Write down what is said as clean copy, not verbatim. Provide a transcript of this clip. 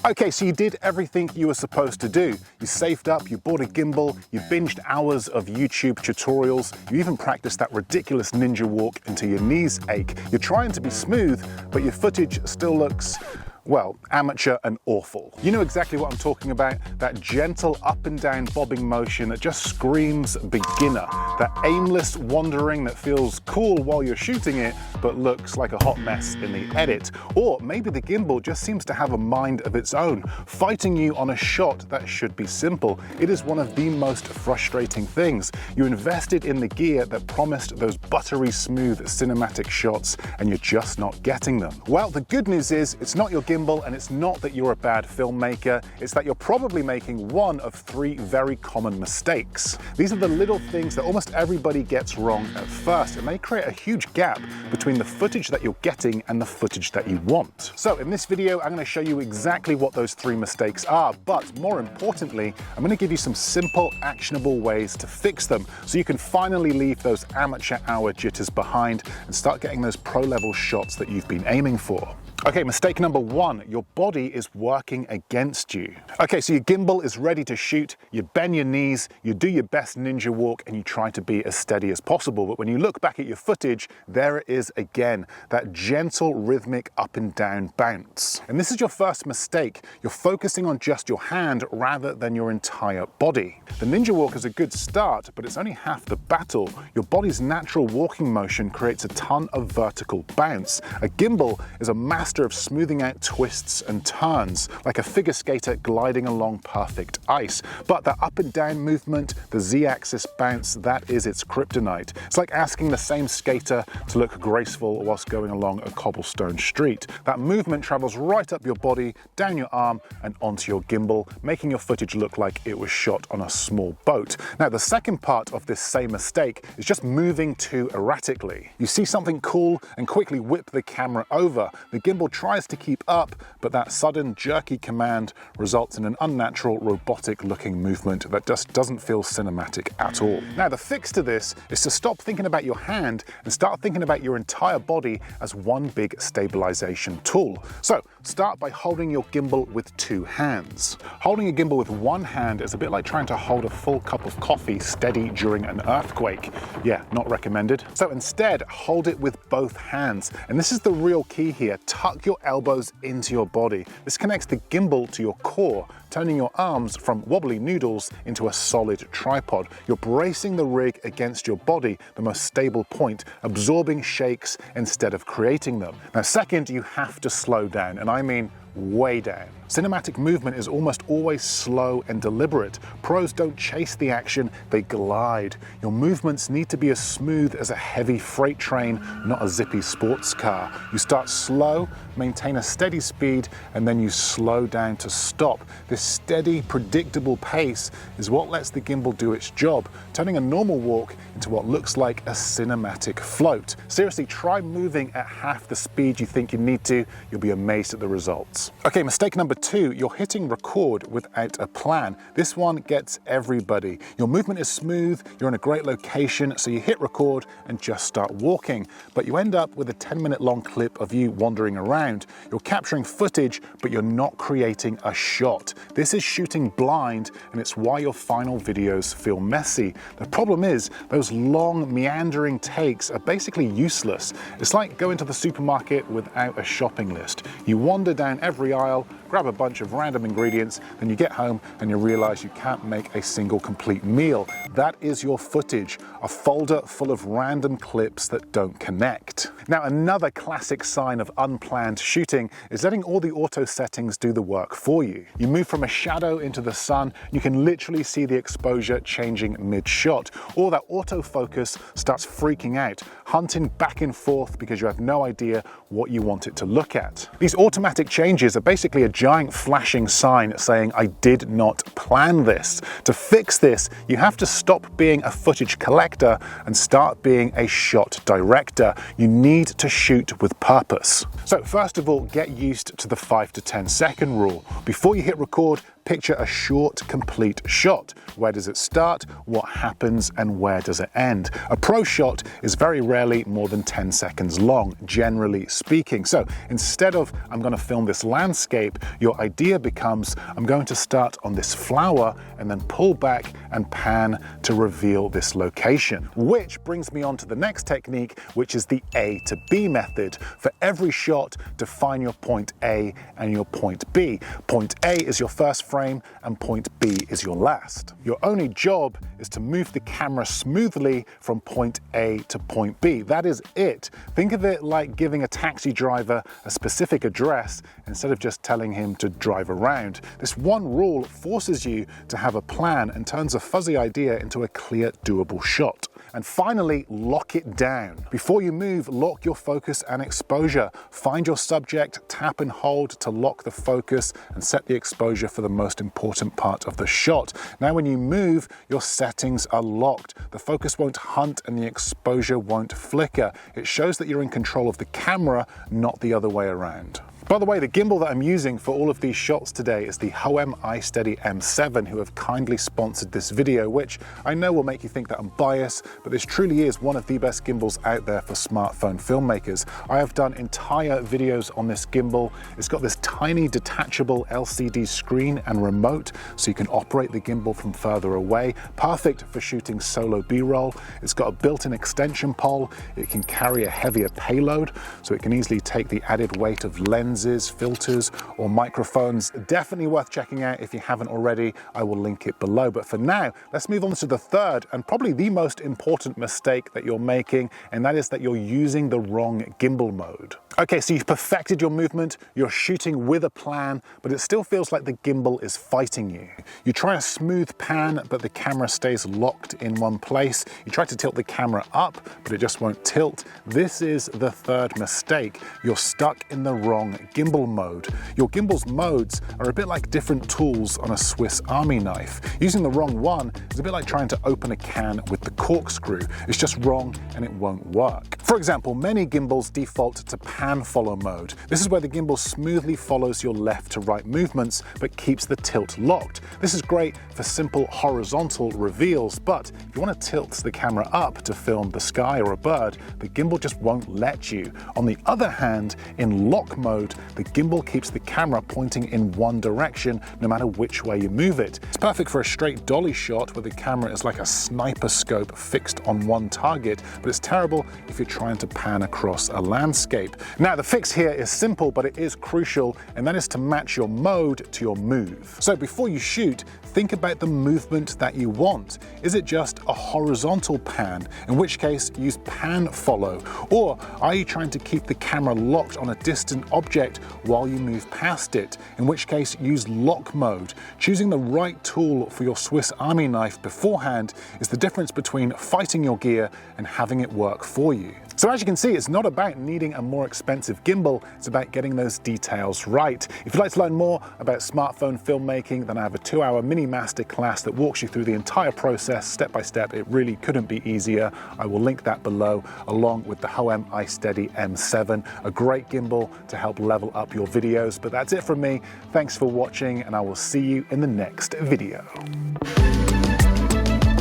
Okay, so you did everything you were supposed to do. You saved up, you bought a gimbal, you binged hours of YouTube tutorials, you even practiced that ridiculous ninja walk until your knees ache. You're trying to be smooth, but your footage still looks, well, amateur and awful. You know exactly what I'm talking about, that gentle up and down bobbing motion that just screams beginner, that aimless wandering that feels cool while you're shooting it, but looks like a hot mess in the edit. Or maybe the gimbal just seems to have a mind of its own, fighting you on a shot that should be simple. It is one of the most frustrating things. You invested in the gear that promised those buttery smooth cinematic shots, and you're just not getting them. Well, the good news is it's not your gimbal, and it's not that you're a bad filmmaker, it's that you're probably making one of three very common mistakes. These are the little things that almost everybody gets wrong at first, and they create a huge gap between the footage that you're getting and the footage that you want. So in this video, I'm going to show you exactly what those three mistakes are, but more importantly, I'm going to give you some simple, actionable ways to fix them so you can finally leave those amateur hour jitters behind and start getting those pro-level shots that you've been aiming for. Okay, mistake number one, your body is working against you. Okay, so your gimbal is ready to shoot, you bend your knees, you do your best ninja walk, and you try to be as steady as possible. But when you look back at your footage, there it is again, that gentle rhythmic up and down bounce. And this is your first mistake. You're focusing on just your hand rather than your entire body. The ninja walk is a good start, but it's only half the battle. Your body's natural walking motion creates a ton of vertical bounce. A gimbal is a master of smoothing out twists and turns, like a figure skater gliding along perfect ice. But that up and down movement, the Z-axis bounce, that is its kryptonite. It's like asking the same skater to look graceful whilst going along a cobblestone street. That movement travels right up your body, down your arm, and onto your gimbal, making your footage look like it was shot on a small boat. Now, the second part of this same mistake is just moving too erratically. You see something cool and quickly whip the camera over. The gimbal tries to keep up, but that sudden jerky command results in an unnatural robotic looking movement that just doesn't feel cinematic at all. Now, the fix to this is to stop thinking about your hand and start thinking about your entire body as one big stabilization tool. So start by holding your gimbal with two hands. Holding a gimbal with one hand is a bit like trying to hold a full cup of coffee steady during an earthquake. Yeah, not recommended. So instead, hold it with both hands. And this is the real key here. Tuck your elbows into your body. This connects the gimbal to your core, turning your arms from wobbly noodles into a solid tripod. You're bracing the rig against your body, the most stable point, absorbing shakes instead of creating them. Now, second, you have to slow down, and I mean way down. Cinematic movement is almost always slow and deliberate. Pros don't chase the action, they glide. Your movements need to be as smooth as a heavy freight train, not a zippy sports car. You start slow, maintain a steady speed, and then you slow down to stop. This steady, predictable pace is what lets the gimbal do its job, turning a normal walk into what looks like a cinematic float. Seriously, try moving at half the speed you think you need to. You'll be amazed at the results. Okay, mistake number two, you're hitting record without a plan. This one gets everybody. Your movement is smooth, you're in a great location, so you hit record and just start walking. But you end up with a 10-minute long clip of you wandering around. You're capturing footage, but you're not creating a shot. This is shooting blind, and it's why your final videos feel messy. The problem is, those long, meandering takes are basically useless. It's like going to the supermarket without a shopping list. You wander down every aisle, grab a bunch of random ingredients, then you get home and you realize you can't make a single complete meal. That is your footage, a folder full of random clips that don't connect. Now, another classic sign of unplanned shooting is letting all the auto settings do the work for you. You move from a shadow into the sun, you can literally see the exposure changing mid-shot, or that autofocus starts freaking out, hunting back and forth because you have no idea what you want it to look at. These automatic changes are basically a giant flashing sign saying, I did not plan this. To fix this, you have to stop being a footage collector and start being a shot director. You need to shoot with purpose. So first of all, get used to the 5 to 10 second rule. Before you hit record, picture a short, complete shot. Where does it start, what happens, and where does it end? A pro shot is very rarely more than 10 seconds long, generally speaking. So instead of I'm going to film this landscape, your idea becomes I'm going to start on this flower and then pull back and pan to reveal this location. Which brings me on to the next technique, which is the A to B method. For every shot, define your point A and your point B. Point A is your first frame and point B is your last. Your only job is to move the camera smoothly from point A to point B. That is it. Think of it like giving a taxi driver a specific address instead of just telling him to drive around. This one rule forces you to have a plan and turns a fuzzy idea into a clear, doable shot. And finally, lock it down. Before you move, lock your focus and exposure. Find your subject, tap and hold to lock the focus and set the exposure for the most important part of the shot. Now when you move, your settings are locked. The focus won't hunt and the exposure won't flicker. It shows that you're in control of the camera, not the other way around. By the way, the gimbal that I'm using for all of these shots today is the Youre iSteady M7, who have kindly sponsored this video, which I know will make you think that I'm biased, but this truly is one of the best gimbals out there for smartphone filmmakers. I have done entire videos on this gimbal. It's got this tiny detachable LCD screen and remote, so you can operate the gimbal from further away. Perfect for shooting solo B-roll. It's got a built-in extension pole. It can carry a heavier payload, so it can easily take the added weight of lenses, filters, or microphones. Definitely worth checking out if you haven't already. I will link it below. But for now, let's move on to the third and probably the most important mistake that you're making, and that is that you're using the wrong gimbal mode. Okay, so you've perfected your movement, you're shooting with a plan, but it still feels like the gimbal is fighting you. You try a smooth pan, but the camera stays locked in one place. You try to tilt the camera up, but it just won't tilt. This is the third mistake. You're stuck in the wrong gimbal mode. Your gimbal's modes are a bit like different tools on a Swiss Army knife. Using the wrong one is a bit like trying to open a can with the corkscrew. It's just wrong and it won't work. For example, many gimbals default to pan follow mode. This is where the gimbal smoothly follows your left to right movements but keeps the tilt locked. This is great for simple horizontal reveals, but if you want to tilt the camera up to film the sky or a bird, the gimbal just won't let you. On the other hand, in lock mode, the gimbal keeps the camera pointing in one direction no matter which way you move it. It's perfect for a straight dolly shot where the camera is like a sniper scope fixed on one target, but it's terrible if you're trying to pan across a landscape. Now the fix here is simple, but it is crucial, and that is to match your mode to your move. So before you shoot, think about the movement that you want. Is it just a horizontal pan, in which case use pan follow? Or are you trying to keep the camera locked on a distant object while you move past it, in which case use lock mode? Choosing the right tool for your Swiss Army knife beforehand is the difference between fighting your gear and having it work for you. So as you can see, it's not about needing a more expensive gimbal, it's about getting those details right. If you'd like to learn more about smartphone filmmaking, then I have a 2-hour mini masterclass that walks you through the entire process step by step. It really couldn't be easier. I will link that below, along with the Youre iSteady M7, a great gimbal to help level up your videos. But that's it from me. Thanks for watching, and I will see you in the next video.